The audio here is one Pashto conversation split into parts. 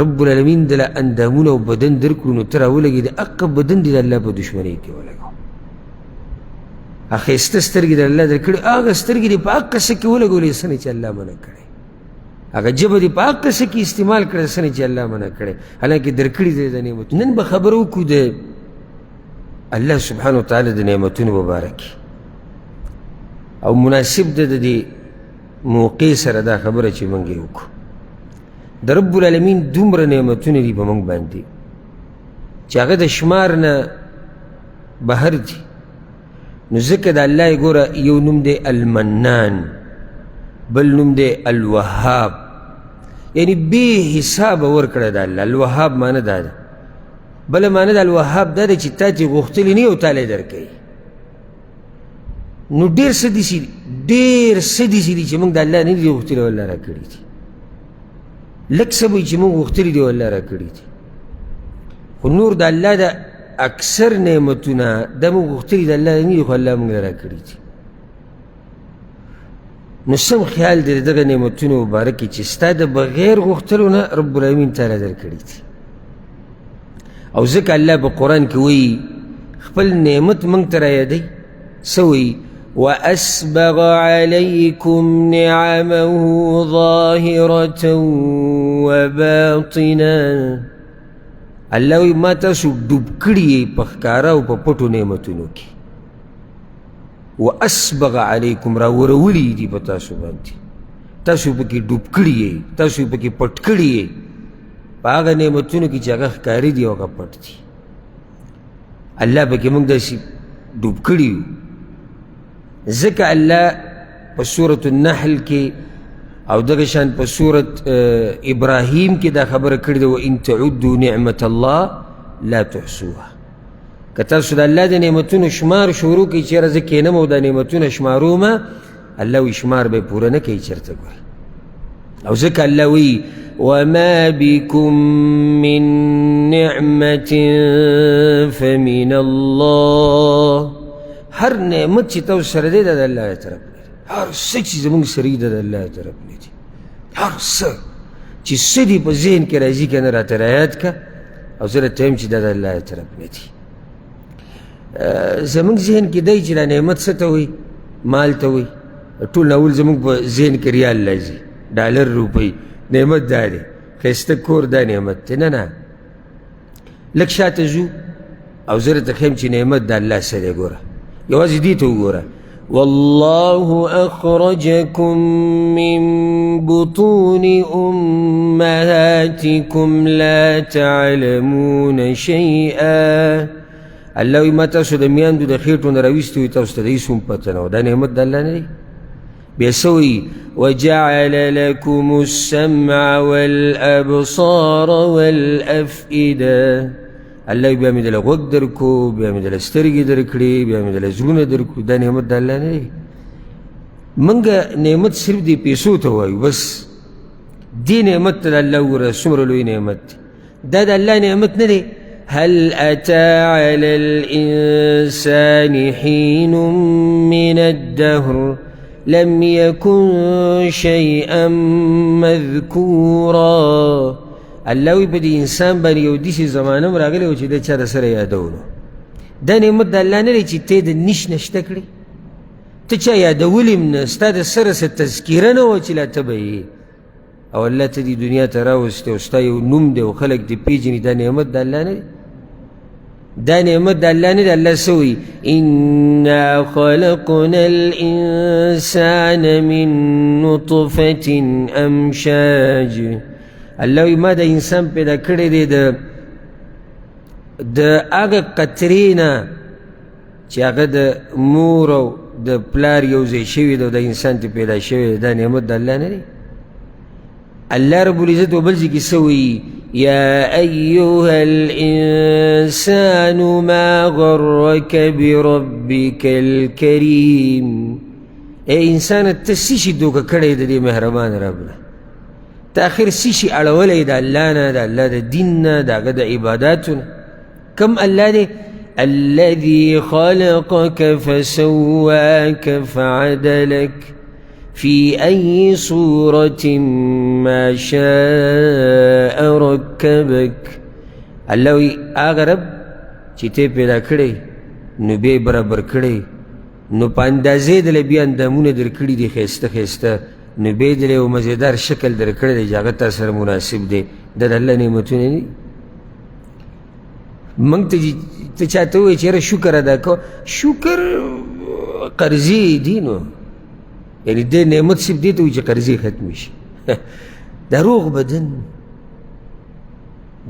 رب العالمین دل اندامونه و بدن درکړو نو ته راولګې د اقا بدن دې د الله په دشمنۍ کې ولګو ښایسته سترګې د الله درکړې هغه سترګې دې په اقا څه کې ولګولې څه نه چې الله منع کړی هغه ژبه دې په اقا څه کې استعمال کړی څه نه چې الله منع کړی حالانکې درکړي دې د نعمتونو نن به خبره وکړو د الله سبحانه وتعالی د نعمتونو مبارک او مناسب ده د دې موقع سره دا خبره چې موږ یې وکړو د رب العالمین دومره نعمتونه دي په موږ باندې چې هغه د شمار نه بهر دي نو ځکه د الله یې ګوره یو نوم دی المنان بل نوم دی الوهاب یعنی بې حسابه ورکړه د الله الوهاب معنی دا ده بله معنی د الوهاب دا ده چې تا چې غوښتلي نه یو تالی درکوي نو ډېر څه داسې دي چې موږ د الله نه دي غوښتلي او الله راکړي دي لږ څه به چې موږ غوښتلي دي او الله راکړي دي خو نور د الله د اکثر نعمتونه دا موږ غوښتلي د الله نه دي خو الله موږ له راکړي دي نو سم خیال دی د دغه نعمتونو مبارکې چې ستا د بغیر غوښتلو نه رب العالمین تعالی درکړي دي او ځکه الله په قرآن کې وایي خپل نعمت موږ ته رایادوي څه وایي وأسبغ عليكم نعمه ظاهرة وباطنا الله وایي ما تاسو ډوب کړي یې په ښکاره او په پټو نعمتونو کې وأسبغ علیکم راورولي دي په تاسو باندې تاسو پکې ډوب کړي یې تاسو پکې پټ کړي یې په هغه نعمتونو کې چې هغه ښکاري دي او هغه پټ دي الله پکې موږ داسې ډوب کړي یو ځکه الله په سورة النحل کې او دغه شان په سورة ابراهیم کې دا خبره کړې ده وان تعدوا نعمة الله لا تحصوها که تاسو د الله د نعمتونو شمار شروع کړئ چېرې زه کښېنم او دا نعمتونه شمارومه الله وایي شمار به یې پوره نه کوي چېرته ګورئ او ځکه الله وایي وما بكم من نعمة فمن الله هر نعمت چې تاسو سره دی دا د الله له طرف نه دی هر څه چې زموږ سره دی دا د الله له طرف نه دی هر څه چې څه دي په ذهن کې راځي که نه راته رایاد که او زه راته وایم چې دا د الله له طرف نه دي زموږ ذهن کې دی چې دا نعمت څه ته وایي مال ته وایي ټول اول زموږ په ذهن کې ریال راځي ډالر روپۍ نعمت دا دی ښایسته کور دا نعمت دی نه لږ شاته ځو او زه راته ښیم چې نعمت د الله څه دی ګوره یوازې دې ته وګوره والله أخرجكم من بطون أمهاتكم لا تعلمون شيئا الله وایي ما تاسو د میاندو د خېټو نه راویستي وي تاسو ته د هېڅ هم پته نه وه دا نعمت د الله نه دی بیا څه وایي وجعل لكم السمع والأبصار والأفئدة الله بیا مې دله غوږ درکو بیا مې دله سترګې درکړې بیا مې دله زړونه درکړو دا نعمت د الله نه دی موږ نعمت صرف دې پیسو ته وایو بس دې نعمت ته د الله وګوره څومره لوی نعمت دی دا د الله نعمت نه دی هل أتى على الإنسان حين من الدهر لم يكن شيئا مذكورا الله وی په دې انسان باندې یو داسې زمانه هم راغلی و چې دی چا د سره یادولو دا نعمت د الله نه دی چې ته د نیش نشته کړې ته چا یادولي هم نه ستا د سره څه تذکیره نه وه چې لا ته به یې او الله ته دې دنیا ته راوستې او ستا یو نوم دی او خلک دې پېژني دا نعمت د الله نه دی دا نعمت د الله نه دی الله څه وایي انا خلقنا الانسان من نطفة امشاج الله وایي ما د انسان پیدا کړی دی د هغه قطرې نه چې هغه د مور او د پلار یو ځای شوي ده او د انسان ته پیدا شوی دی دا نعمت د الله نه دی الله رب العزت و بل ځای کې څه وایي یا ایها الانسان ما غرک بربک الکریم ای انسانه ته څه شي دوکه کړی د دې مهربان رب نه ته آخر څه شي اړولی د الله نه د الله د دین نه د هغه د عباداتو نه کم الله دی الذي خلقك فسواك فعدلك في أي صورة ما شاء ركبك. الله وی آغا رب چی تے پیدا کڑے نو بے برابر کڑے نو پا اندازے دل بیا اندامون در کڑی دی خیسته خیسته نو بے دل و مزیدار شکل در کڑے دی جاگتا سر مناسب دے در اللہ نعمتونے نی منگ تا چاہتا ہوئے چیرہ شکر ادا کو شکر قرضی دینو یعنی دے نعمت سب دیتا ہوئی چی قرضی ختمیش دا روغ بدن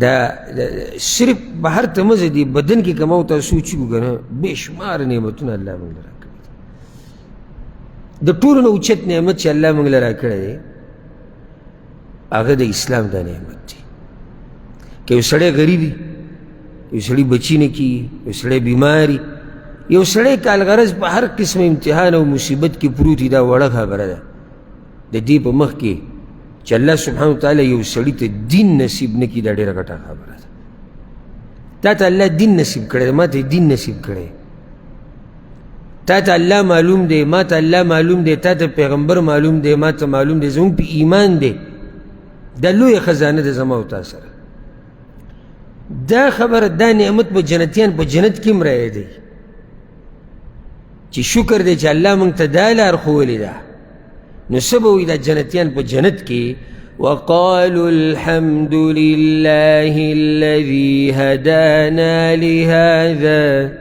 دا صرف بہر تمز دی بدن کی کماؤتا سوچو گنا بے شمار نعمتون اللہ منگ لرا کرے دا طولنا اچت نعمت چی اللہ منگ لرا کرے آگا دا اسلام دا نعمت دی کہ وہ سڑے غریبی یو سڑی بچی نکی یو سڑے بیماری یو سڑے کالغرز پا ہر قسم امتحان و مصیبت کی پروتی دا وڑا خبر دا دا دی پا مخ کے چا اللہ سبحانہ وتعالی یو سڑی تا دین نصیب نکی دا دیر کٹا خبر دا تا اللہ دین نصیب کرے ما تا دین نصیب کرے تا اللہ معلوم دے ما تا اللہ معلوم دے تا پیغمبر معلوم دے ما تا معلوم دے زمون پی ایمان دے دا لوی خزانہ دا زما ہوتا سر دا خبر دا نعمت پا جنتیان پا جنت کم رہے دے چی شکر دے چی اللہ منگتا دا لار خولی دا نو سبوی دا جنتیان پا جنت کی وقالوا الحمد لله الذي هدانا لهذا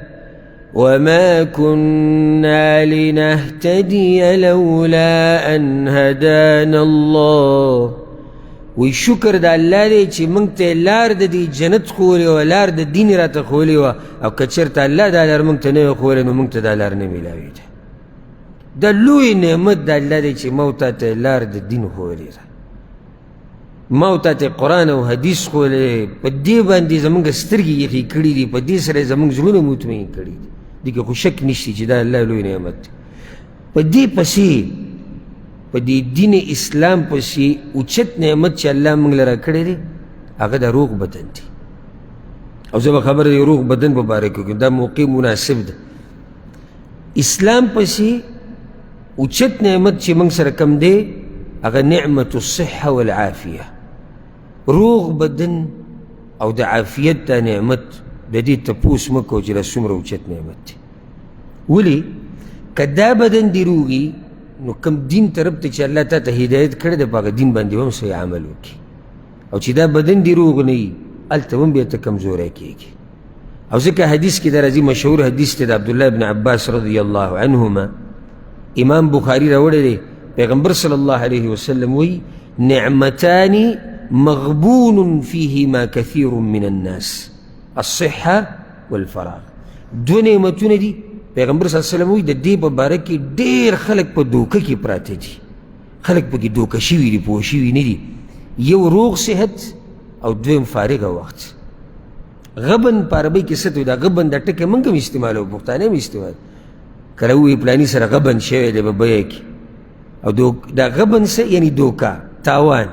وما كنا لنهتدي لولا أن هدانا الله وی شکر دا اللہ دے چی منگتا لار دا دی جنت خولی و لار دا دین را تا خولی و او کچرتا اللہ دا لار منگتا نوی خولی نو منگتا دا لار نمیلاوی دا دا لوی نعمت دا اللہ دے چی موتا تا لار دا دین خولی را موتا تا قرآن و حدیث خولی پا دی باندی زمانگا سترگی یخی کری دی پا دی سر زمان زلون مطمئن کری دی دیکھ خوشک نشتی چی دا اللہ لوی نعمت پا دی پسی پا دی دین اسلام پسی اچت نعمت چی اللہ منگ لرا کڑے دی آگا دا روغ بدن دی او زبا خبر دی روغ بدن ببارکو کن دا موقع مناسب دا اسلام پسی اچت نعمت چی منگ سر کم دے آگا نعمت الصحة والعافیہ روغ بدن او دا عافیت دا نعمت دا دی تپوس مکو جلا سمر اچت نعمت دی ولی کدا بدن دی روغی نو کم دین طرف تے چی اللہ تا تا ہدایت کرده پاک دین باندی وم سی عملو کی او چی دا بدن دی روغ نئی التا وم بیتا کمزور ہے کی او ذکر حدیث کی در ازی مشہور حدیث تے دا عبداللہ ابن عباس رضی اللہ عنہما امام بخاری روڑے دے پیغمبر صلی اللہ علیہ وسلم وی نعمتانی مغبون فیہما کثیر من الناس الصحة والفراغ دو نعمتون دی پیغمبر صلی اللہ علیہ وسلم وی دا دی پا بارکی دیر خلق پا دوکا کی پراتے دی خلق پا کی دوکا شیوی دی پوشیوی ندی یو روغ صحت او دویم فارغ وقت غبن پاربای کسط وی دا غبن دا ٹکے منگم استعمال ہو پختانے میں استعمال کلوی پلانی سر غبن شوی دے ببایا کی او دا غبن سے یعنی دوکا تاوان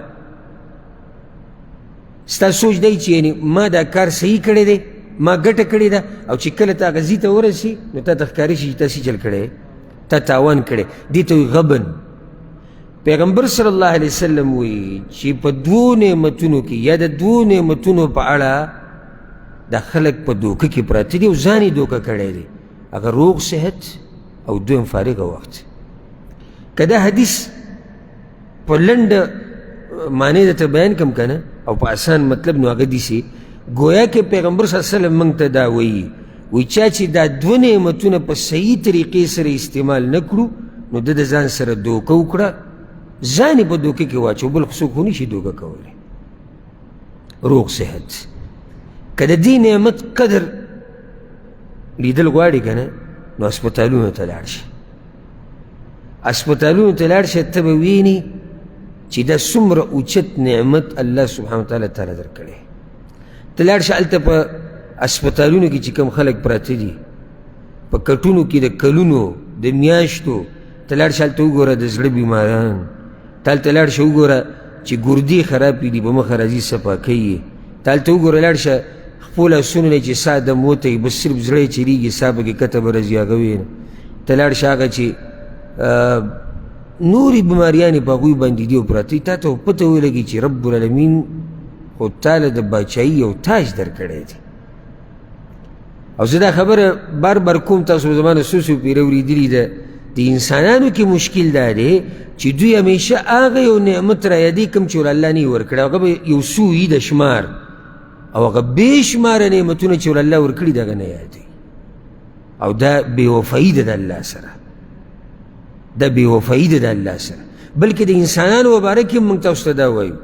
ستا سوچ دای چی یعنی ما دا کار صحیح کردے دے ما گٹا کردے دا او چی کلتا غزی تا ورسی نو تا تخکاری شی تا سی چل کردے تا تاوان کردے دیتا غبن پیغمبر صلی اللہ علیہ وسلم وی چی پا دو نعمتونو کی یا دا دو نعمتونو پا اڑا دا خلق پا دوکا کی پراتی دی او زانی دوکا کردے دی اگر روغ صحت او دویم فارغ وقت کدا حدیث پا لنڈ معنی دا تا بیان کم کنا او پا آسان مطلب نو آگا دیسی گویا کہ پیغمبر صلی اللہ علیہ وسلم منگتا دا وی چاچی دا دو نعمتون پا صحیح طریقے سر استعمال نکڑو نو دا زان سر دوکا اکڑا زانی پا دوکے کے واچو بل خسوک ہونی شی دوکا کولے روغ صحت کدا دی نعمت قدر لیدل گواری کنا نو اسپتالون تلارش اسپتالون تلارش تب وینی چی دا سمر اوچت نعمت اللہ سبحانہ وتعالی تعالی در کرے تلارش علتا پا اسپتالونو کی چی کم خلق پراتی دی پا کٹونو کی دا کلونو دا میاشتو تلارش علتا اگورا دا زڑ بیماران تلارش اگورا چی گردی خرابی دی بما خرازی سپا کئی تالتا اگورا لارش خپولا سننے چی سا دا موتا بس صرف زڑے چی ریگی سابا کی کتب رزی آگوین تلارش آگا چی نوري بیماریانې په هغوی باندې دي او پراته تا ته پته ولګي چې رب العالمین خو تاله د باچایي یو تاج درکړی دی. او زه دا خبره بار بار کوم، تاسو زما نه څو څو پیره اورېدلي ده، د انسانانو کې مشکل دا دی چې دوی همیشه هغه یو نعمت را یادوي کوم چې الله نه یې ورکړی، هغه به یو څو وي د شمار، او هغه بې شماره نعمتونه چې الله ورکړي دغه نه یادوي. او دا بې وفایي ده د الله سره، دا بې وفایي ده د الله سره. بلکې د انسانانو مبارک کې موږ تاسو ته دا وایو،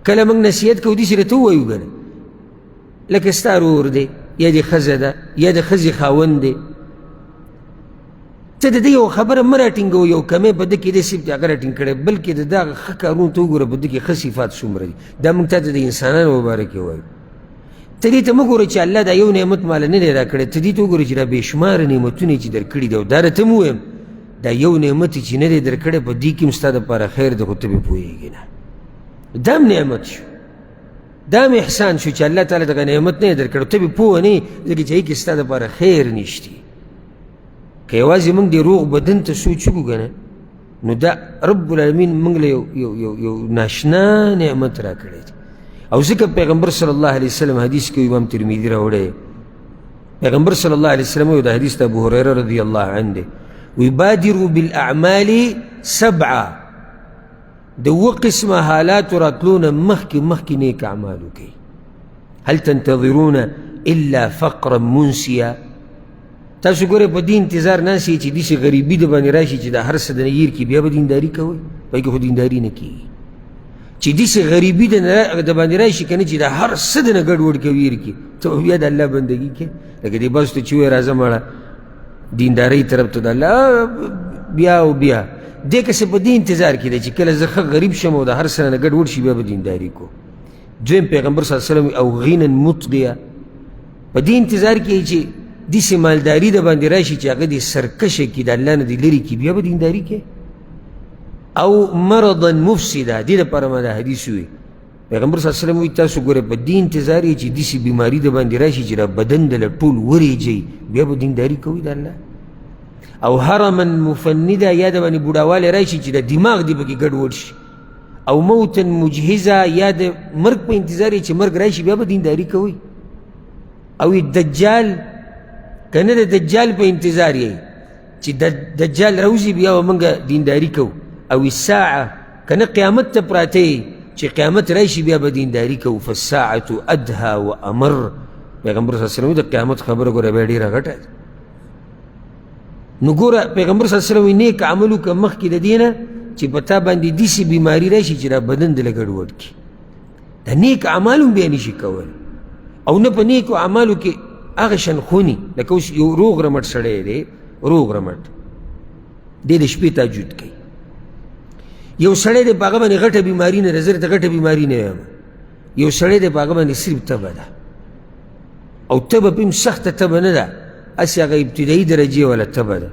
کله موږ نصیحت کوو داسې راته ووایو ګنه لکه ستا ورور دی یا د ښځه ده یا د ښځې خاوند دی، ته د ده یو خبره مه راټینګوه، یو کمی په ده کې داسې چې هغه راټینګ کړی، بلکې د ده هغه ښه کارونو ته وګوره په ده کې ښه صفات څومره دي. دا موږ تا ته د انسانانو مبارکې وایو. ته دې ته مه ګوره چې الله دا یو نعمت ماله نه دی راکړی، ته دې ته وګوره چې دا بې شماره نعمتونه چې درکړي دي. او دا راته م ووایم دا یو نعمت چې نه دی درکړی په دې کې هم ستا دپاره خیر دی، خو ته پرې پوهېږې نه. دا هم نعمت شو، دا هم احسان شو چې الله تعالی دغه نعمت نه یې درکړی، ته پرې پوه نه یې، ځکه چې هغې کې ستا دپاره خیر نشته. که یوازې موږ د روغ بدن ته سوچ وکړو که نه، نو دا رب العالمین موږ له یو ناشنا نعمت راکړی دی. او ځکه پیغمبر صلی الله علیه وسلم حدیث کې امام ترمذي راوړی، پیغمبر صلی الله علیه وسلم وایي، دا حدیث د ابو هریره رضی الله عنه دی، وی بادروا بالاعمال سبعه، د اوه قسمه حالاتو راتلونه مخکې نیک اعمال وکړئ. هل تنتظرون الا فقرا منسیا، تاسو ګورئ په دې انتظار ناست یې چې داسې غریبي د باندې راشي چې دا هر څه د نه هیر کړي، بیا به دینداري کوئ؟ پای کې خو دینداري نه کېږي. چې داسې غریبي د باندې راشي که نه چې دا هر څه د نه ګډوډ کوي هیر کړي، ته به بیا د الله بندګي کوې. لکه دې بس ته چې وایې راځه مړه دیندارۍ طرف ته د الله بیا او بیا دې کسې په دې انتظار کې دی چې کله زه ښه غریب شم او د هر څه نه ګډوډ شي بیا به دینداري کو. دویم پیغمبر صلی الله علیه وسلم او غینا مطغیه، په دې انتظار کې چې داسې مالداري د باندې راشي چې هغه دې سرکشه کړي، د الله نه دې لرې کړي، بیا به دینداري کوې. او مرضا مفسده، دې دپاره ما دا حدیث ووي، پیغمبر صلی الله علیه وسلم وایي تاسو ګوره په دې انتظار یې چې داسې بیماري د باندې راشي چې دا بدن دله ټول وریجئ، بیا به دینداري کوئ د الله. او حرما مفنده، یا د باندې بوډاوالی راشي چې د دماغ دې پکې ګډوډ شي. او موتا مجهزه، یا د مرګ په انتظار یې چې مرګ راشي، بیا به دینداري کوئ. او دجال، که نه د دجال په انتظار یې چې دجال راوځي، بیا به موږ دینداري کوو. او الساعه، که نه قیامت ته پراته یې چې قیامت راشي، بیا به دینداري کوو. فالساعة ادهى وامر، پیغمبر صلی الله علیه وسلم د قیامت خبره ګوره بیا ډېره غټه ده. نو ګوره پیغمبر صلی الله علیه وسلم نیک عمل وکړه مخکې د دې نه چې په تا باندې داسې بیماري راشي چې دا بدن دله ګډوډ کړي. دا نیک اعمال هم بیا نشي کولی. او نه په نیکو اعمالو کې هغه شان خوني، لکه اوس یو روغ رمټ سړی دی، روغ رمټ دی د شپې تهجد کوي. یو سړی دی په هغه باندې غټه بیماري نه ده، زه درته غټه بیماري نه وایم، یو سړی دی په هغه باندې صرف تبه ده، او تبه په هم سخته تبه نه ده، هسې هغه ابتدایي درجې والا تبه ده،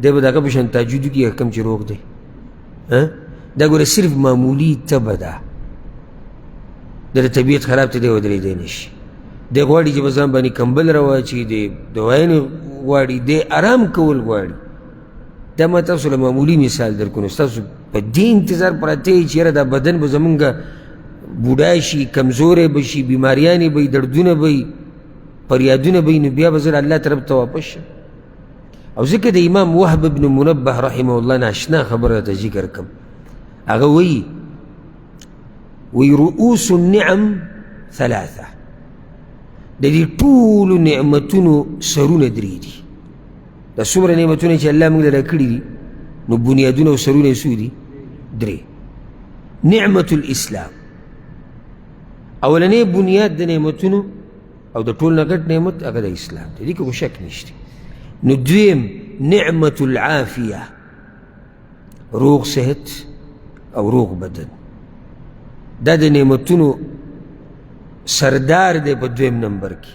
دی به د هغه په شان تهجد وکړي کوم چې روغ دی. دا ګوره صرف معمولي تبه ده، د طبیعت خراب ته دی ودرېدی نه شي. دی غواړي چې په ځان باندې کمبل راواچوي، دی دوايانې غواړي، دی آرام کول غواړي. دا ما تاسو له معمولي مثال درکوم، ستاسو په دې انتظار پراته یې چې یاره دا بدن به زمونږ بوډا شي، کمزوری به شي، بیماریانې به یي، دردونه به یي، فریادونه به یي، نو بیا به زه الله طرف ته واپس شم. او ځکه د امام وهب بن منبه رحمه الله ناشنا خبره ته ذکر کم، هغه وایي رؤوس النعم ثلاثه، د دې ټولو نعمتونو سرونه درې دي. دا څومره نعمتونه چې الله موږ له راکړي دي، نو بنیادونه او سرونه یې څو دي؟ درې. نعمت الاسلام، اولنی بنیاد د نعمتونو او د ټول نه ګډ نعمت هغه د اسلام دی، دې کې خو شک نشته. نو دویم نعمت العافیه، روغ صحت او روغ بدن، دا د نعمتونو سردار دی په دویم نمبر کې.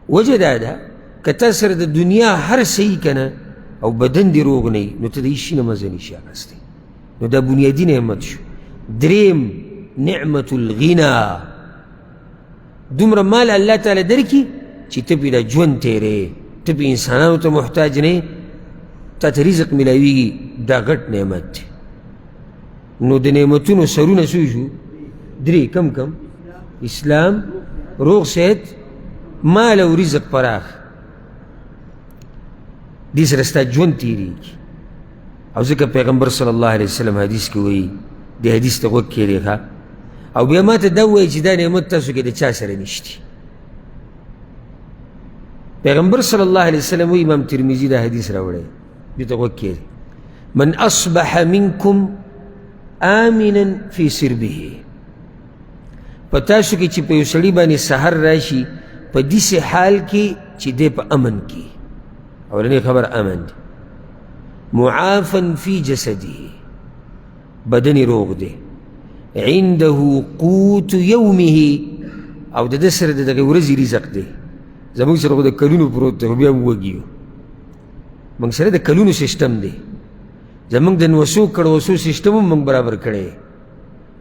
وجه دا ده که تا سره د دنیا هر صحیح که نه او بدن دې روغ نه وي، نو ته د هېڅ شي نه مزه نشي اخیستی. نو دا بنیادي نعمت شو. دریم نعمت الغنا، دومره مال الله تعالی درکړي چې ته پرې دا ژوند تېرې، ته پرې انسانانو ته محتاج نه، تا ته رزق میلاویږي دا غټ نعمت دی. نو د نعمتونو سرونه څو شو؟ درې. کم اسلام، روغ صحت، مال او رزق پراخ. دې سره ستا ژوند تېرېږي. او ځکه پیغمبر صلی الله علیه وسلم حدیث کې وایي، دې حدیث ته غوږ کېږدې ښه. او بیا ما ته دا ووایي چې دا نعمت تاسو کې د چا سره نشتی. پیغمبر صلی الله علیه وسلم وایي، امام ترمذي دا حدیث راوړی، دې ته غوږ کېږدې: من اصبح منکم آمنا فی سربه. په تاسو کې چې په یو سړي باندې سحر راشي په داسې حال کې چې دی په امن کې. اولنی خبر امن دی. معافا فی جسده، بدن روغ دی. عنده قوت یومه، او د ده سره د دغې ورځې رزق دی. زموږ سره خو د کلونو پروت دی، خو بیا هم وږي یو. موږ سره د کلونو سیسټم دی. زموږ د نوسو کړوسو سیسټم هم موږ برابر کړی،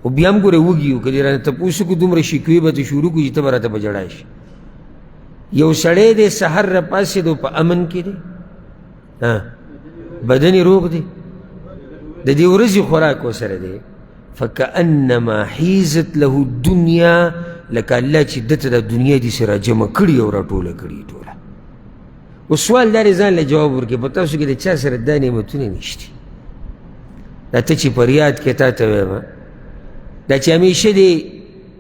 خو بیا هم ګوره وږي یو. که دې رانه تپوس وکړو دومره شکوې به ته شروع کړو چې ته به راته په ژړا شي. یو سړی دی سحر راپاڅېدو په امن کې دی، بدن یې روغ دی، د دې ورځې خوراک ورسره دی. فکأنما حیزت له الدنیا، لکه الله چې ده ته دا دنیا دې سره جمع کړي او راټوله کړي ټوله. اوس سوال دا دی ځان له جواب ورکړي، په تاسو کې د چا سره دا نعمتونه نشتي؟ دا ته چې په ریاد کې تا ته وایم، دا چې همیشه دې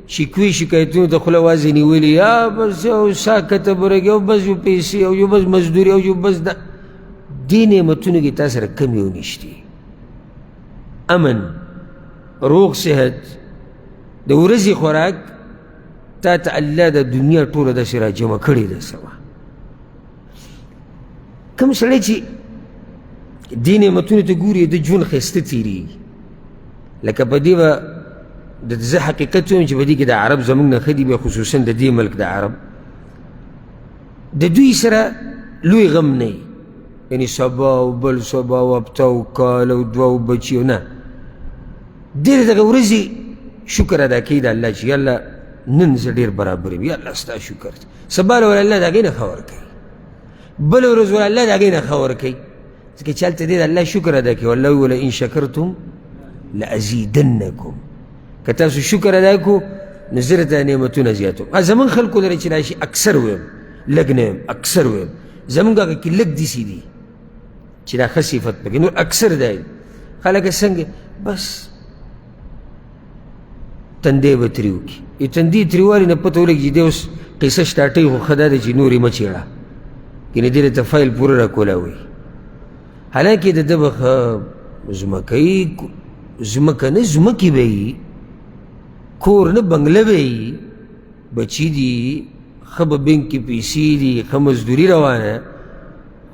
شکوې شکایتونو ته خوله وازې نیولې، یا بس یو سا کته برګ، یو بس یو پیسې، او یو بس مزدوري، او یو بس دا. دې نعمتونو کې تا سره کم یو نشتي. امن، روغ صحت، د ورځې خوراک، تا ته الله د دنیا ټوله داسې را جمع کړې ده سوا. کوم سړی چې دې نعمتونو ته ګوري د ژوند ښایسته تېرېږي. لکه په دې به زه حقیقت وایم چې په دې کې د عرب زموږ نه ښه دي، بیا خصوصا د دې ملک د عرب د دوی سره لوی غم نه وي. یعنې سبا او بل سبا او هفته او کال او دوه او بچي او نه، ډېر دغه ورځې شکر ادا کوي د الله چې یالله نن زه ډېر برابر یم، یالله ستا شکر. سبا له الله د هغې نه ښه ورکوي، بله ورځ ول الله د هغې نه ښه ورکوي. ځکه چې هلته دی د الله شکر ادا کوي. والله ویل ان شکرتم لازیدنکم، که تاسو شکر ادا کړو نو زه درته نعمتونه زیاتوم. زموږ خلکو لره چې راشي اکثر ویم، لږ نه یم، اکثر ویم. زموږ هغه کې لږ داسې دي چې دا ښه صفت پکې، نور اکثر دا دی. خلک څنګه بس تندی به ترې وکړي. تندي تریوالي نه پته ولګي چې دی اوس قصه سټارټوي، خو ښه دا دی چې نور یې مه چېړه، یعنې دې ته فایل پوره راکولاوي. حالانکې د ده به ښه ځمکهیي، ځمکه نه ځمکې به وي، کور نه بنګله به وي، بچي دي، ښه به بینک کې پیسې دي، ښه مزدوري روانه.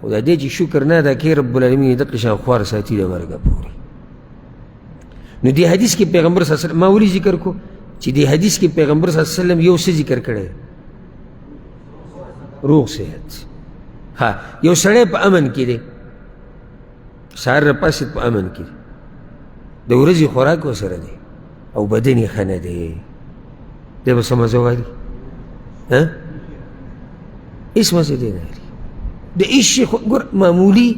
خو دا دی چې شکر نه ادا کوي رب العالمین یې دقې شان خوار ساتي د مرګه پورې. نو دې حدیث کې پیغمبر صلی الله علیه وسلم، ما ولې ذکر کو چې دې حدیث کې پیغمبر صلی الله علیه وسلم یو څه ذکر کړی؟ روغ صحت. یو سړی په امن کې دی، سهار راپاڅېد په امن کې دی، د ورځې خوراک ورسره دی، او بدن یې ښه نه دی، دی به څه مزه غواړي؟ هېڅ مزه دی نه لري. د هېڅ شي ګوره معمولي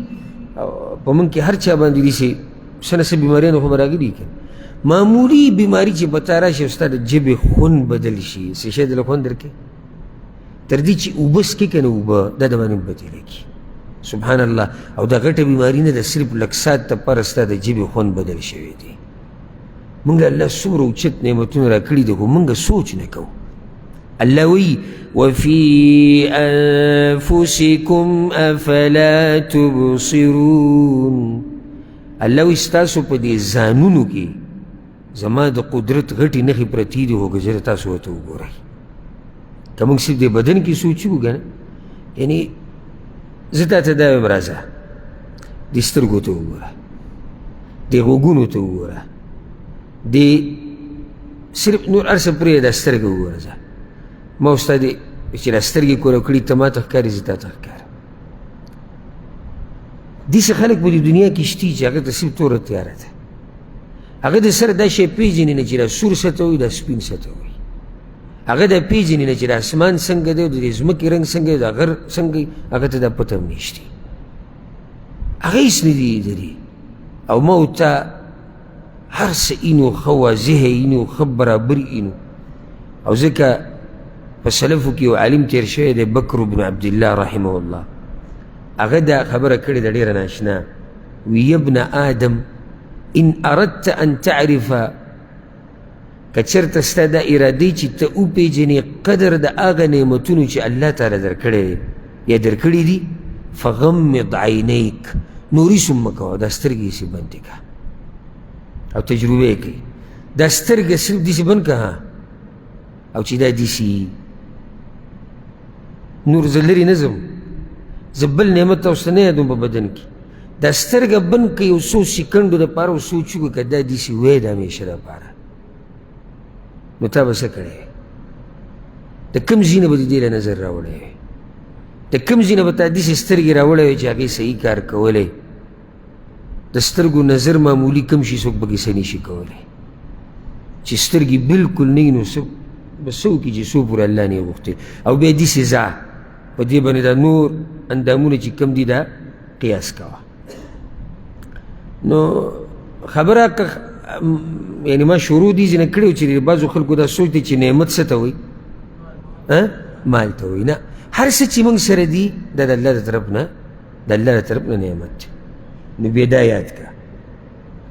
په موږ کې هر چا باندې داسې څه نه څه بیماریانو خو به راغلي که معمولي بیماري چې به تا راشي او ستا د ژبې خوند بدل شي، څه شی دله خوند درکوي تر دې چې اوبه څکې که نه اوبه دا د باندې بدلېږي. سبحان الله. او دا غټه بیماري نه ده، صرف لږ ساعت دپاره ستا د ژبې خوند بدل شوی دی. موږ له الله څومره اوچت نعمتونه را کړي دي، خو موږ سوچ نه کوو. الله وی وفي أنفسكم أفلا تبصرون. الله وی ستاسو په دې ځانونو کې زما د قدرت غټې نښې پرتې دي، خو که زه تاسو ورته وګورئ. که موږ صرف دې بدن کې سوچ وکړو که نه، یعنې زه تا ته دا وایم راځه دې سترګو ته وګوره، دې غوږونو ته وګوره، دې صرف نور هر څه پرېږده، دا سترګه وګوره. ځه ما اوس تا دې چې دا سترګې کوره کړي، ته ما ته ښکاري، زه تا ته ښکارم. داسې خلک په دې دنیا کې شتي چې هغه ته صرف توره تیاره ده، هغه د سره دا شی پېژني نه چې دا سور څه ته وایي، دا سپین څه ته وایي. هغه دا پېژني نه چې د اسمان څنګه دی، او د دې ځمکې رنګ څنګه دی، د غر څنګه دی، هغه ته دا پته هم نشتي. هغه هېڅ نه دي لیدلي او ما ورته هر څه اینو ښه واضحه اینو ښه برابر اینو او ځکه په سلفو کې یو عالم تېر شوی دی بکر بن عبدالله رحمه الله هغه دا خبره کړې ده ډېره ناشنا وی یا ابن آدم ان اردت ان تعرف که چېرته ستا دا ارادې چې ته وپېژنې قدر د هغه نعمتونو چې الله تعالی درکړی دی یا درکړي دي فغمض عینیک نوري سم مه کوه دا سترګې یې بندې کړه او تجربه یې کوي دا سترګه صرف داسې بند کړه او چې دا داسې نور زه لرې نه ځم زه بل نعمت اوس ته نه یادوم په بدن کې دا سترګه بند کړه یو څو سیکنډو دپاره او سوچ وکړه که دا داسې وی د همیشه دپاره نو تا به څه کړی د کوم ځای نه به د دې له نظر راوړی وی د کوم ځای نه به تا داسې سترګې راوړی وی چې هغې صحیح کار کولی د سترګو نظر معمولي کم شي څوک پکې څه نشي کولی چې سترګې بلکل نه وي نو څه به څه وکړي چې څو پورې الله نه یې غوښتې او بیا داسې ځه په دې باندې دا نور اندامونه چې کم دي دا قیاس کوه نو خبره که یعنی ما شروع دې ځینې کړی و چې بعضو خلکو دا سوچ دی چې نعمت څه ته وایي مال ته وایي نه هر څه چې موږ سره دي دا د الله د طرف نه د الله د طرف نه نعمت دی نو بیا دا یاد کړه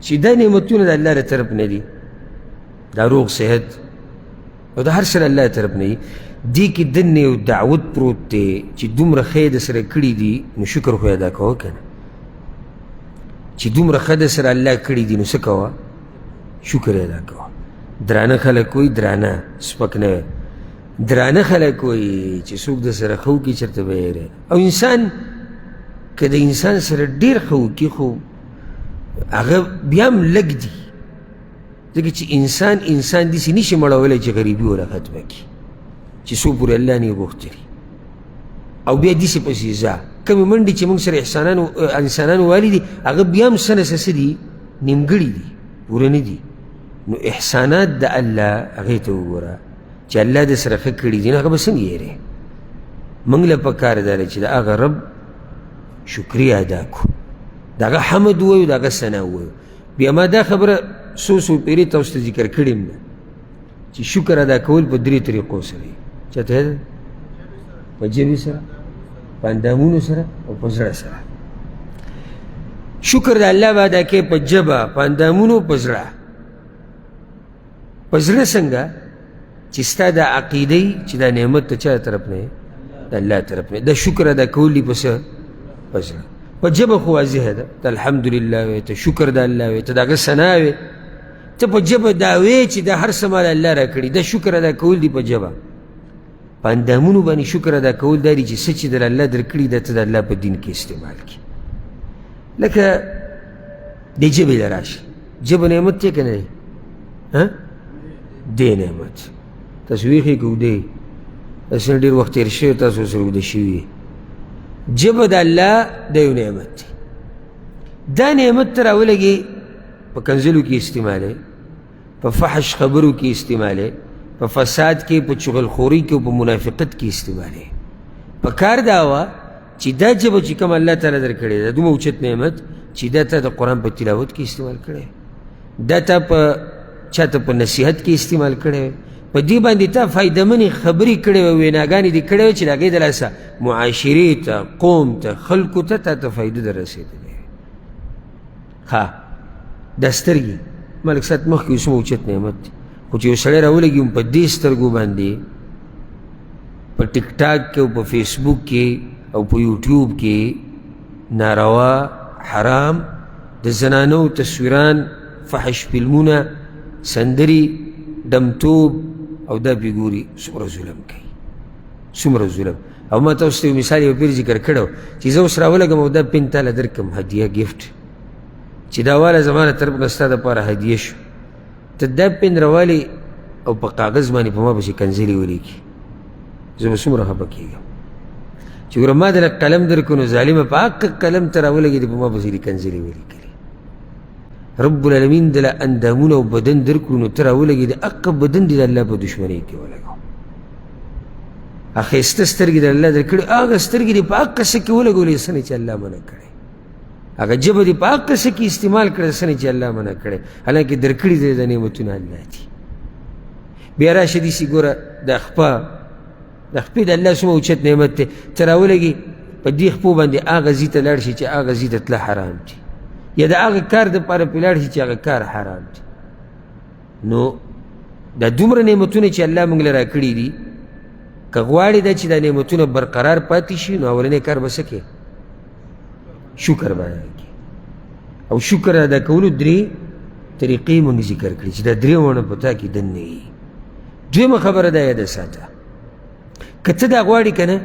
چې دا نعمتونه د الله د طرف نه دي دا روغ صحت او د هر څه د الله د طرف نه دي دې کې دننه یو دعوت پروت دی چې دومره ښه یې درسره کړي دي نو شکر خو ادا کوه که نه چې دومره ښه درسره الله کړي دي نو څه کوه شکر ادا کوه درانه خلک وایي درانه سپک نه وی درانه خلک وایي چې څوک درسره ښه وکړي چېرته به یې او انسان که د انسان سره ډېر ښه وکړي خو هغه بیا هم لږ دي ځکه چې انسان داسې نشي مړولی چې غریبي وله ختمه کړي چې څو پورې الله نه یې غوښتلي او بیا داسې پسې ځه کمې منډې چې موږ سره انسانانو والي دي هغه بیا هم څه نه څه دي نیمګړي دي پوره نه دي نو احسانات د الله هغې ته وګوره چې الله د سره ښه کړي دي نو هغه به څنګه یېرې موږ له پکار دا دی چې د هغه رب شکریه ادا کړو د هغه حمد ووایو د هغه ثنا ووایو بیا ما دا خبره څو پیرې تاسو ته ذکر کړې م چې شکر ادا کول په درې طریقو سره وي چاته یاد په ژبې سره په اندامونو سره او په زړه سره شکر د الله به ادا کوې په ژبه په اندامونو په زړه په زړه څنګه چې ستا دا عقیدې چې دا نعمت د چا طرف نه د الله طرف نه د شکر ادا کول دي په څه په زړه په ژبه خو واضحه ده ته الحمدلله وایې ته شکر د الله وایې ته د هغه ثنا وایې ته په ژبه دا وایې چې دا هر څه مال الله را کړي دا شکر ادا کول دي په ژبه په اندامونو باندې شکر ادا کول دا دي چې څه چې در الله در کړي دا ته د الله په دین کې استعمال کړي لکه د ژبې له راشي ژبه نعمت دی که نه دی دی نعمت تاسو ویښې که ودې داسې ډېر وخت تېر شوی تاسو سره وده شوي ژبه د الله د یو نعمت دی دا نعمت ته راولګې په کنځلو کې استعمالوي په فحش خبرو کې استعمالوي په فساد کې په چغلخوري کې او په منافقت کې استعمالوي په کار دا وه چې دا ژبه چې کوم الله تعالی درکړې ده دومره اوچت نعمت چې دا ته د قرآن په تلاوت کې استعمال کړی دا ته په چاته په نصیحت کې استعمال کړی په دې باندې تا فایدهمنې خبرې کړې وې ویناګانې دې کړې وې چې د هغې د لاسه معاشرې ته قوم ته خلکو ته تا ته فایده در رسېدلی ښه دا سترګې ما لږ ساعت مخکې اوس اوچت نعمت دی خو چې یو سړی راولګي په دې سترګو باندې په ټیک ټاک کې او په فیسبوک کې او په یوټیوب کې ناروا حرام د زنانو تصویران فحش فلمونه سندري دمتوب او دا پې ګوري څومره ظلم کوي څومره ظلم او ما تاسو ته یو مثال یو پیر ذکر کړی چې زه اوس راولګم او دا پین تاله درکړم هدیه ګفټ چې دا واله زما له طرف نه ستا دپاره هدیه شو ته دا پین راوالې او په کاغذ باندې په ما پسې کنځلې ولیکي زه به څومره خفه کېږم چې ګوره ما دله قلم درکړو نو ظالمه په حق قلم ته راولګېدې په ما پسې دې کنځلې ولیکلې رب العالمین دله اندامونه او بدن درکړو نو ته راولګېدې حق بدن دې د الله په دشمنۍ کې ولګو ښایسته سترګې د الله درکړې هغه سترګې دې په حقه څه کې ولګولې څه نه چې الله منع کړی هغه ژبه دې په هغه څه کې استعمال کړه څه نه چې الله منع کړی حالانکې درکړي دی د نعمتونه الله دي. بیا راشه داسې ګوره د خپې د الله څومره اوچت نعمت دی ته راولګي په دې خپو باندې هغه ځي ته لاړ شي چې هغه ځي ته تله حرام دي یا د هغه کار دپاره پرې لاړ شي چې هغه کار حرام دي. نو دا دومره نعمتونه چې الله موږ له راکړي دي که غواړې دا چې دا نعمتونه برقرار پاتې شي نو اولنی کار به څه کې شکر به ادا کړي او شکر ادا کولو درې طریقې مونږ ذکر کړي چې دا درې ونه په تا کې دننه وي. دویمه خبره دا یاده ساته که ته دا غواړې که نه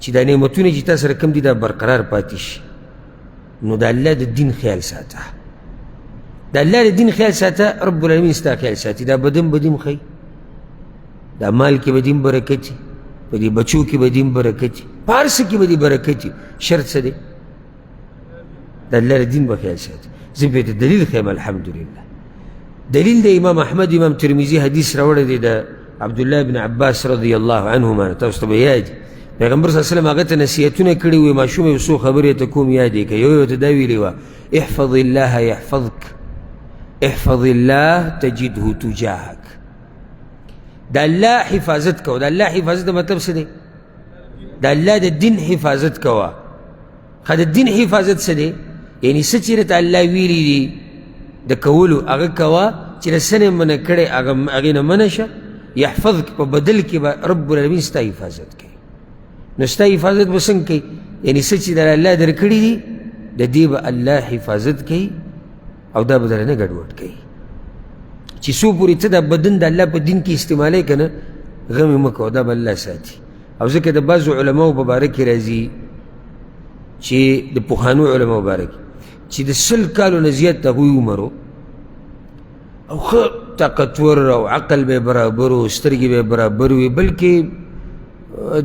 چې دا نعمتونه چې تا سره کوم دي دا برقرار پاتې شي نو د الله د دین خیال ساته د الله د دین خیال ساته رب العالمین ستا خیال ساتي دا بدن به دیم ښایي دا مال کې به دیم برکت وي په دې بچو کې به دیم برکت وي په هر څه کې به دې برکت وي شرط څه دی د الله د دین به خیال ساتي. زه پرې ته دلیل ښیم الحمدلله دلیل د امام احمد امام ترمذي حدیث راوړی دی د عبدالله بن عباس رضی الله عنهما تاسو ته به یاد پیغمبر صلی الله علیه وسلم هغه ته نصیحتونه کړي وي ماشوم یو څو خبرې ته کوم یاد یې کړه یو ته دا ویلې وه احفظ الله یحفظک احفظ الله تجده تجاهک د الله حفاظت کوه د الله حفاظت د مطلب څه دی د الله د دین حفاظت کوه خو د دین حفاظت څه دی یعنی څه چېرې ته الله ویلي دي د کولو هغه کوه چې د څه نه منع کړی هغې نه منع شه یحفظک په بدل کې به رب العالمین ستا حفاظت کوي نو ستا حفاظت به څنګه کوي یعنی څه چې در الله درکړي دي د دې به الله حفاظت کوي او دا به درنه ګډوډ کوي چې څو پورې ته دا بدن د الله په دین کې استعمالی که نه غم یې مه کوه دا به الله ساتي. او ځکه د بعضو علماو په باره کې راځي چې د پخوانو علماو باره کې چې د 100 کالو نه زیات د هغوی عمر او ښه طاقتور او عقل به یې برابر و سترګې به یې برابر وي بلکې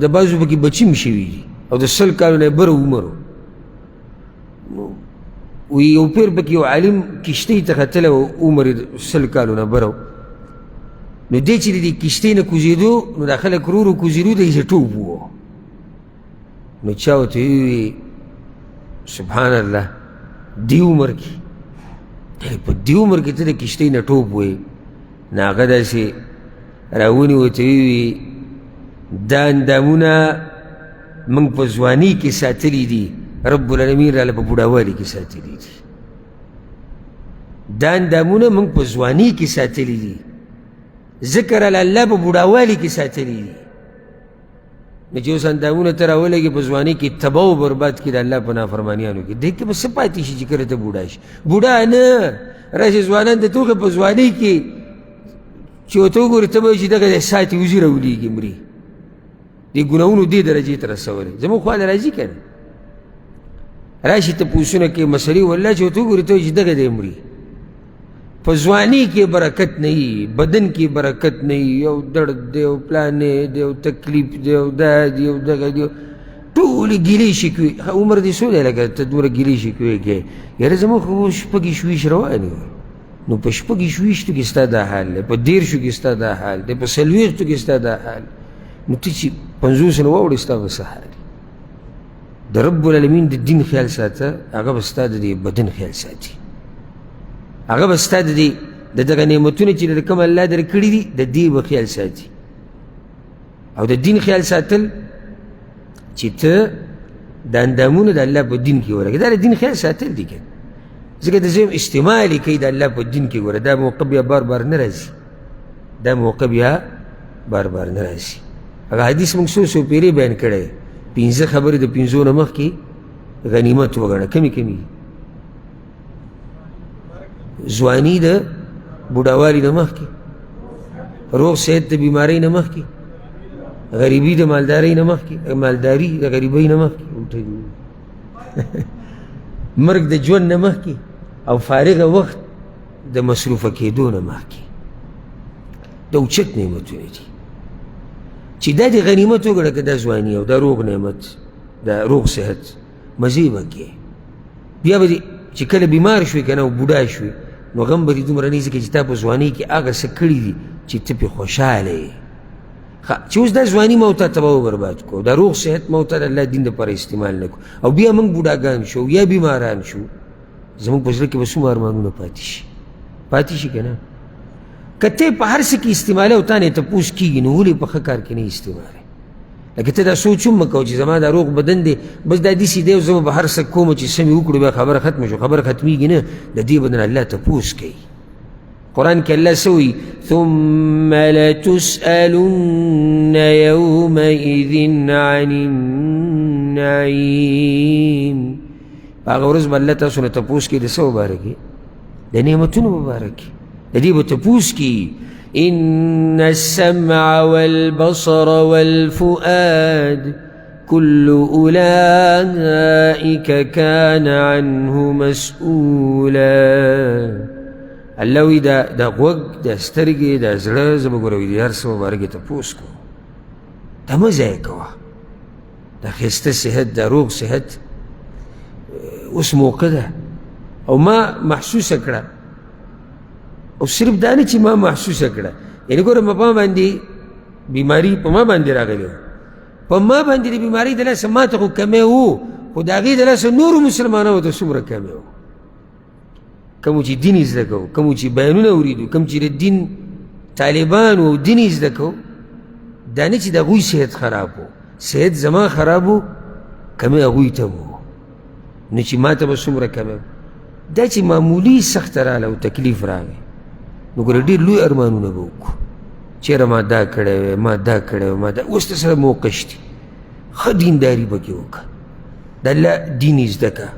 د بعضو پکې بچي هم شوي دي او د 100 کالو نه یې بره عمر و یو پیر پکې یو عالم کشتۍ ته ختلی و عمر یې 100 کالو نه بره نو دی چې د دې کشتۍ نه کوزېدو نو دا خلک ورو کوزېدو دی چې ټوپ و نو چا ورته ووي سبحان الله دې عمر کې په دې عمر کې ته د کشتۍ نه ټوپ وایې نو هغه داسې راونیو ورته ووي دا اندامونه موږ په ځوانۍ کې ساتلي دي رب العالمین راله په بوډاوالي کې ساتلي دي دا اندامونه موږ په ځوانۍ کې ساتلي دي ذکر الله په بوډاوالي کې ساتلي دي نو چې اوس اندامونه ته راولګي په ځوانۍ کې تباه و برباد کړي د الله په نافرمانیانو کې دې کې به څه پاتې شي چې کله ته بوډا شي بوډا نه راشي ځوانان د توغې په ځوانۍ کې چې ورته وګورې ته به وایي چې دغه ساتې وزي راولېږي مري دې ګناهونو دې درجې ته رسولی زموږ خواله راځي که نه راشي تپوسونه کوي مسلې والله چې ورته وګورې ته وایي چې دغه دی مري په ځوانۍ کې برکت نه وي بدن کې برکت نه وي یو درد دی یو پلانې دی یو تکلیف دی یو دا دی یو دغه دی ټولې ګیلې شکوې عمر دې څو دی لکه ته دومره ګیلې شکوې کوې یاره زموږ خو شپږ شویش روانې وي نو په شپږ شویشتو کې ستا دا حال دی په 13 کې ستا دا حال دی په 40 کې ستا دا حال نو ته چې 50 نه واوړې ستا به څه حال د رب العالمین د دین خیال ساته هغه به ستا د دې بدن خیال ساتي هغه به ستا د دې د دغه نعمتونه چې د کوم الله درکړي دي د دې به خیال ساتي او د دین خیال ساتل چې ته د اندامونه د الله په دین کې ورګې دا د دین خیال ساتل دي که ځکه د زه استعمال یې کوي د الله په دین کې ګوره دا موقع بیا بار بار نه راځي دا موقع بیا بار بار نه راځي هغه حدیث موږ څو پیرې بیان کړی 15 خبرې د 15 نه مخکې غنیمت وګڼه کمې کمې ځواني د بوډاوالي نه مخکې روغ صحت د بیمارۍ نه مخکې غریبي د مالدارۍ نه مخکې مالداري د غریبۍ نه مخکې مرګ د ژوند نه مخکې او فارغه وخت د مصروفه کېدو نه مخکې د اوچت نعمتونه دي چې دا د غنیمت وګڼه که دا ځواني او دا روغ نعمت دا روغ صحت مزې به کې بیا به چې کله بیمار شوې که نه او بوډا شوې نو غم به دې دومره نه ځکه چې تا په ځوانۍ کې هغه څه کړي دي چې ته پرې خوشحاله یې چې اوس دا ځواني ما ورته تباه و برباد کو، دا روغ صحت ما ورته د الله دین دپاره استعمال نه کړو، او بیا موږ بوډاګان شو یا بیماران شو، زموږ په زړه کې به څومره ارمانونه پاتې شي که نه؟ که ته په هر څه کې استعمالوې او تا نه یې تپوس کېږي نو ولې په ښه کار کې نه استعمالوې؟ لکه ته دا سوچ هم مه کوه چې زما دا روغ بدن دی بس دا داسې دی او زه به هر څه کوم چې څه مې وکړو بیا خبره ختمه شو. خبره ختمېږي نه، د دې بدن الله تپوس کوي. قرآن کې الله څه وایي؟ ثم لتسألن يومئذ عن النعيم. په هغه ورځ به الله تاسو نه تپوس کوي د څه باره کې؟ د نعمتونو په باره کې، د دې به تپوس کوي. إن السمع والبصر والفؤاد كل أولئك كان عنه مسؤولا. الله وی دا غوږ دا سترګې دا زړه زه به ګوره د هر څه مبارک یې تپوس کوم. دا مه ضایع کوه، دا ښایسته صحت دا روغ صحت اوس موقع ده او ما محسوسه کړه، او صرف دا نه چې ما محسوسه کړه، یعنې ګوره په ما باندې بیماري په ما باندې راغلی وه، په ما باندې د بیمارۍ د لاسه ما ته خو کمی و، خو د هغې د لاسه نورو مسلمانانو ته څومره کمی و. کوم چې دین زده کوو، کوم چې بیانونه اورېدو، کوم چې د دین طالبان و دین زده کوو، دا نه چې د هغوی صحت خراب و، صحت زما خراب و، کمی هغوی ته و، نو چې ما ته به څومره کمی و. دا چې معمولي سخته راغله او تکلیف راغی نو ګوره ډېر لوی ارمانونه به وکړو، چېرې ما دا کړی وی، ما دا کړی وی، ما دا. اوس ته سره موقع شته، ښه دینداري پکې وکړه، د الله دین یې زده کړه،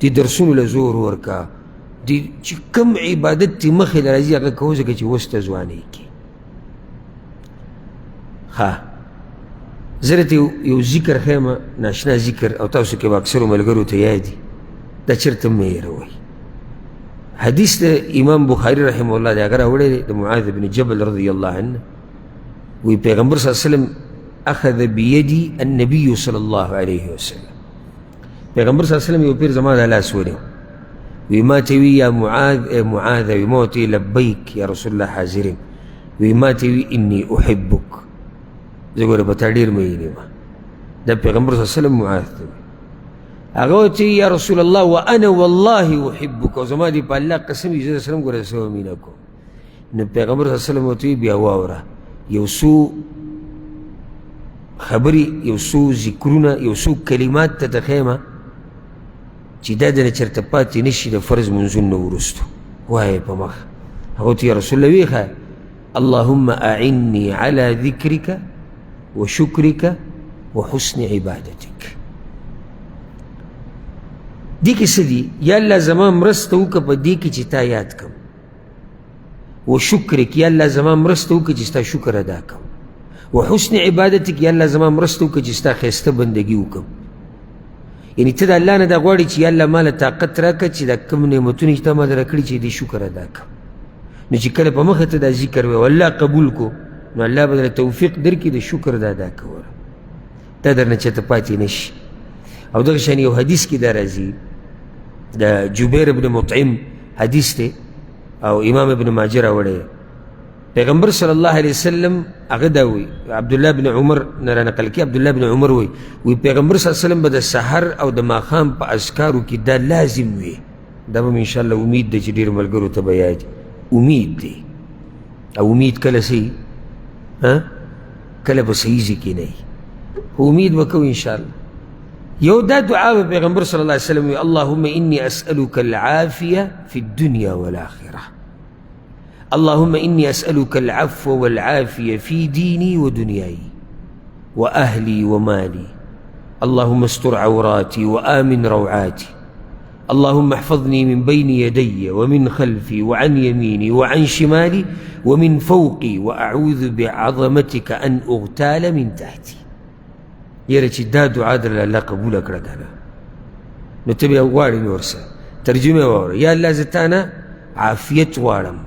دې درسونو له زور ورکړه، چې کوم عبادت تی مخې له راځي هغه کوه، ځکه چې اوس ته ځوانۍ کې. ښه زه درته یو ذکر ښیم، ناشنا ذکر، او تاسو کې به اکثرو ملګرو ته یاد دي، دا چېرته مه هېروئ. حدیث د امام بخاري رحمه الله دی، هغه راوړی دی د معاذ بن جبل رضی الله عنه. وی پیغمبر صلی الله علیه وسلم اخذ بیدي النبي صلی الله علیه وسلم، پیغمبر صلی الله علیه وسلم یو پیر زما د لاس ونیو، وی ما ته وی یا معاذ، ای معاذ، وی ما ورته لبیک یا رسول الله حاضرین، وی ما ته وی انی احبک، زه ګوره په تا ډېر مین یم. دا پیغمبر صلی الله علیه وسلم معاذ ته وی، هغه ورته یا رسول الله وانا والله احبک، او زما دې په الله قسم وي زه در سره هم ګوره سوه مینه کوم. نو پیغمبر صلی الله علیه وسلم ورته وی بیا واوره یو څو خبرې، یو څو ذکرونه، یو څو کلمات ته ته ښیمه چې دا دنه چېرته پاتې نه شي د فرض منځونو نه وروستو، وایې په مخ. هغه ورته یا رسول الله وی ښه اللهم اعني على ذکرک وشکرک وحسن عبادتک. دې کې څه دي؟ یا الله زما مرسته وکړه په دې کې چې تا یاد کړم، وشکرک یا الله زما مرسته وکړه چې ستا شکر ادا کړم، وحسن عبادتک یا الله زما مرسته وکړه چې ستا ښایسته بندګي وکړم. یعنې ته د الله نه دا غواړې چې یا الله ما له طاقت راکړه چې دا کوم نعمتونه چې تا ما در کړي چې دې شکر ادا کړم. نو چې کله په مخه ته دا ذکر وی او الله قبول کو، نو الله به درله توفیق درکړي د شکر د ادا کولو، دا درنه چېرته پاتې نه شي. او دغه شان یو حدیث کې دا راځي، د جبیر ابن مطعم حدیث دی او امام ابن ماجه راوړی. پیغمبر صلی الله علیه وسلم هغه دا وی، عبدالله بن عمر نه رانقل کی، عبدالله بن عمر وی پیغمبر صلی الله علیه وسلم به د سحر او د ماښام په اذکارو کې دا لازم وي. دا به انشاءالله امید دی چې ډېرو ملګرو ته به یاد امید دی، او امید کله صحیح کله به صحیح ځای کې نه وي، خو امید به کوو انشاءالله. یو دا دعا به پیغمبر صلی الله علیه وسلم وی اللهم انی اسألک العافیه فی الدنیا والآخرة، اللهم إني أسألك العفو والعافية في ديني ودنياي وأهلي ومالي، اللهم استر عوراتي وآمن روعاتي، اللهم احفظني من بين يدي ومن خلفي وعن يميني وعن شمالي ومن فوقي، وأعوذ بعظمتك أن أغتال من تحتي. یاره چې دا دعا در الله قبوله کړه که نه، نو ته بیا غواړې مې ورسره ترجمه واوره. یا الله زه تا نه عافیت غواړم،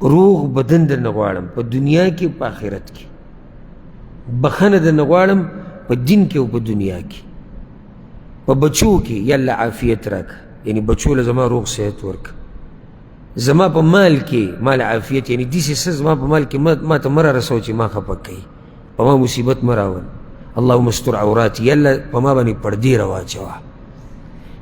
روغ بدن در نه غواړم په دنیا کې په آخرت کې، بخښنه در نه غواړم په دین کې او په دنیا کې، په بچو کې یا الله عافیت راکړه، یعنی بچو له زما روغ صحت ورکړه، زما په مال کې مال عافیت یعنی داسې څه زما په مال کې ما ته مه رارسوه چې ما خفه کوي، په ما مصیبت مه راول. اللهم استر عوراتي، یا الله په ما باندې پردې راواچوه.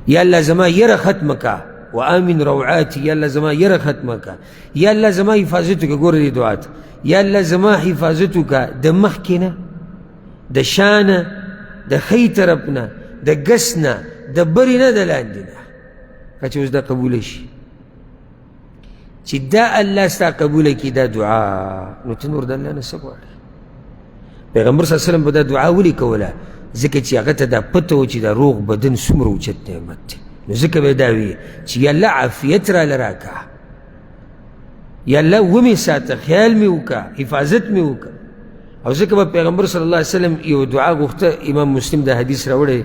یا الله زما یره ختمه کا، وآمن روعاتي، یا الله زما یره ختمه کا. یا الله زما حفاظت وکړه. ګوره دې دعا ته، یا الله زما حفاظت وکړه د مخکې نه، د شا نه، د ښی طرف نه، د ګس نه، د برې نه، د لاندې نه. که چې اوس دا قبوله شي چې دا الله ستا قبوله کړي دا دعا، نو ته نور د الله نه څه غواړې؟ پیغمبر صلی الله علیه وسلم به دا دعا ولې کوله؟ ځکه چې هغه ته دا پته و چې دا روغ بدن څومره اوچت نعمت دی. نو ځکه به دا وي چې یا الله عافیت راله راکړه، یا الله ومې ساته، خیال مې وکړه، حفاظت مې وکړه. او ځکه به پیغمبر صلی الله علیه وسلم یو دعا غوښته، امام مسلم دا حدیث راوړی،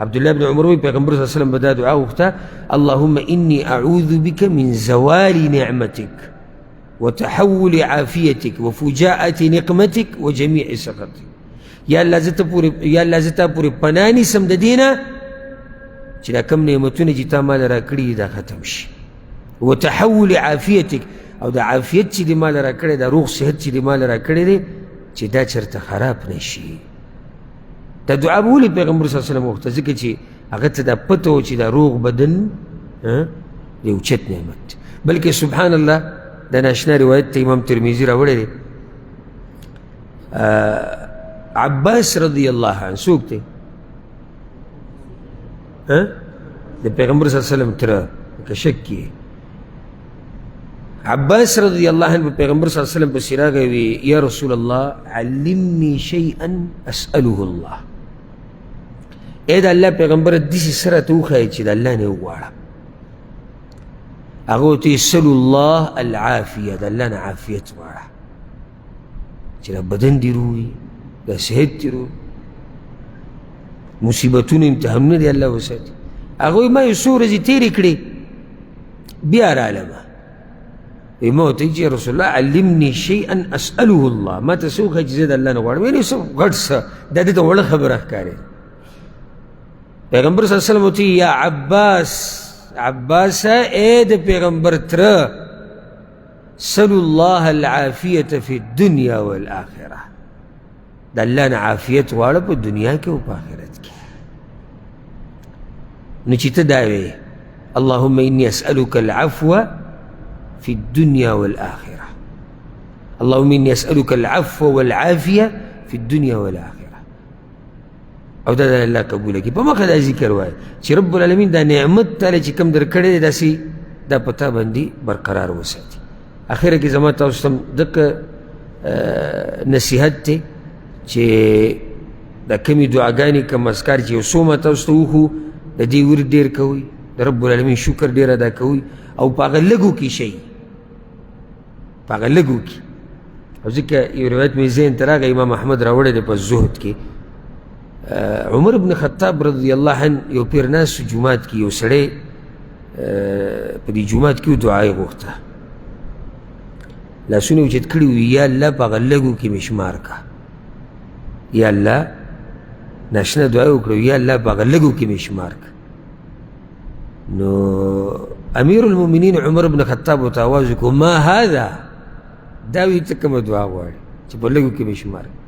عبدالله بن عمر وی پیغمبر صلی الله علیه وسلم به دا دعا غوښته: اللهم انی اعوذ بک من زوال نعمتک وتحول عافیتک وفجاءة نقمتک وجمیع سخطک. یا الله زه تا پورې پناه نیسم د دې نه چې دا کم نعمتونه چې تا ماله راکړي دا ختم شي. وتحول عافیتک، او دا عافیت چې دې ماله راکړی، دا روغ صحت چې دې ماله راکړی دی چې دا چېرته خراب نه شي. دا دعا به ولې پیغمبر صلی الله علیه وسلم وغوښته؟ ځکه چې هغه ته دا پته و چې دا روغ بدن د اوچت نعمت دی. بلکې سبحان الله دا ناشنا روایت ته امام ترمذي راوړی دی. عباس رضی الله عنه څوک دی؟ د پیغمبر صلی الله علیه وسلم تره، که شک کې عباس رضی الله عنه پیغمبر صلی الله علیه وسلم پسې راغی، وی یا رسول الله علمني شیئا اسأله الله. ای د الله پیغمبر داسې څه راته وښایه چې د الله نه وغواړم. هغه ورته اسأل الله العافیه، د الله نه عافیت غواړه چې دا بدن دې روغ، دا صحت دې روغ، مصیبتونه امتحانونه دې الله وساتي. هغه وایي ما یو څو ورځې تېرې کړې بیا رالمه، وی ما ورته چې رسول الله علمني شیئا اسأله الله، ما ته څه وښایه چې زه د الله نه غواړم. یعنې څه غټ څه دا دې ته وړه خبره ښکاري. پیغمبر صلی الله علیه وسلم ورته یا عباسه ای د پیغمبر تره، سلو الله العافیة فی الدنیا والآخرة، د الله نه عافیت غواړه په دنیا کې او په آخرت کې. نو چې ته دا وې اللهم انی اسألک العفو فی الدنیا والآخرة، اللهم انی اسألک العفو والعافیة فی الدنیا والآخرة، او دا د الله قبوله کړي. په مخه دا ذکر وایه چې رب العالمین دا نعمت تاله چې کوم درکړی دی داسې دا په تا باندې برقرار وساتي. اخره کې زما تاسو ته دغه نصیحت دی چې دا کمې دعاګانې کوم اذکار چې یو څو ما تاسو ته وښو، د دې ورد ډېر کوئ، د رب العالمین شکر ډېر ادا کوئ، او په هغه لږو کې شئ، په هغه لږو کې. او ځکه یو روایت مې ذهن ته راغی، امام احمد راوړی دی په زهد کې. عمر بن خطاب رضی الله عنه یو پیر ناست جومات کې، یو سړی په دې جومات کې دعا یې غوښته، لاسونه یې اوچت کړي وي، یا الله په هغه لږو کې مې شمار کا، یا الله ناشنا دعا یې وکړه، یا الله په هغه لږو کې مې شمار کا. نو امیر المؤمنین عمر بن خطاب ورته آواز وکړو ما هذا، دا وایي ته کومه دعا غواړې چې په لږو کې مې شمار کا؟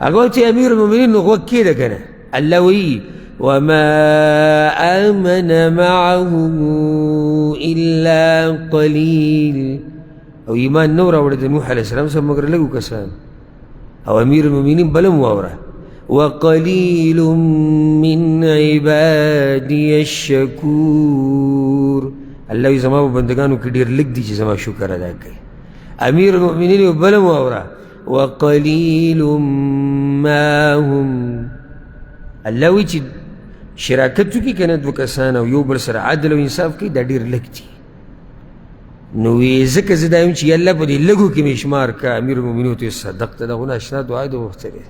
هغه وایي چې امیر المؤمنین نو غوږ کېده که نه، الله وایي وما آمن معه إلا قلیل، او ایمان نو راوړی د نوح علیه السلام سره مګر لږو کسان. او امیر المؤمنین بلم واوره وقلیل من عبادی الشکور، الله وایي زما په بندګانو کې ډېر لږ دي چې زما شکر ادا کوي. امیر المؤمنین بلم واوره وقلیل ما هم، الله وایي چې شراکت وکړي که نه دوه کسان او یو بل سره عدل او انصاف کوي دا ډېر لږ دي. نو وی ځکه زه دا یم چې الله په دې لږو کې مې شمار که. امیر المؤمنین ورته صدقته، دغه ناشنا دعا دې وغوښتلې،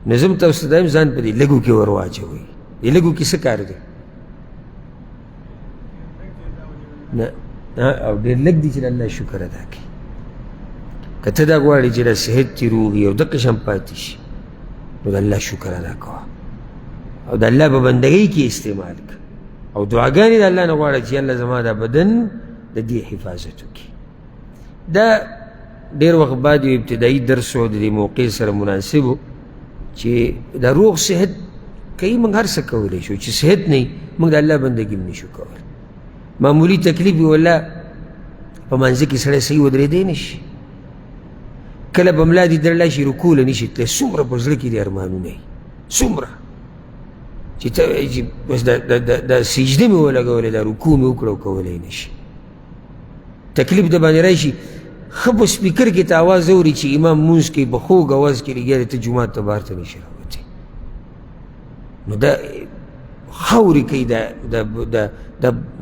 نو زه هم تاسو ته دا یم ځان په دې لږو کې ور واچوئ. دې لږو کې څه کار دی؟ نه او ډېر لږ دي چې د الله شکر ادا کړي. که ته دا غواړې چې دا صحت دې روغ وي او دقه شان پاتې شي، نو د الله شکر ادا کوه او د الله په بندګۍ کې استعمال کړه، او دعاګانې د الله نه غواړه چې الله زما دا بدن د دې حفاظت وکړي. دا ډېر وخت بعد یو ابتدایي درس و د دې موقع سره مناسب و چې د روغ صحت کوي موږ هر څه کولی شو، چې صحت نه وي موږ د الله بندګي هم نشو کولی. معمولي تکلیف وي والله په منځه کې سړی صحیح ودرېدی نه شي، کله به ملا دې درله شي رکوع له نه شي تللی، څومره په زړه کې دې ارمانونه وي، څومره چې ته وایې چې بس دا سجده مې ولګولې، دا رکوع مې وکړه او کولی نه شي. تکلیف د باندې راشي، ښه په سپیکر کې ته اواز اوري چې امام مونځ کوي په خوږ اواز کې لګیا دی، ته جومات ته بهر ته نشي راوتی. نو دا خاورې کوي،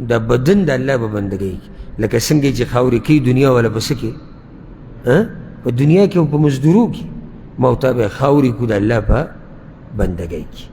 دا بدن د الله په بندګۍ لکه څنګه چې خاورې کوي دنیا والا په څه کې، په دنیا کې او په مزدورو کې، ما ورته به خاورې کړو د الله په بندګۍ کې.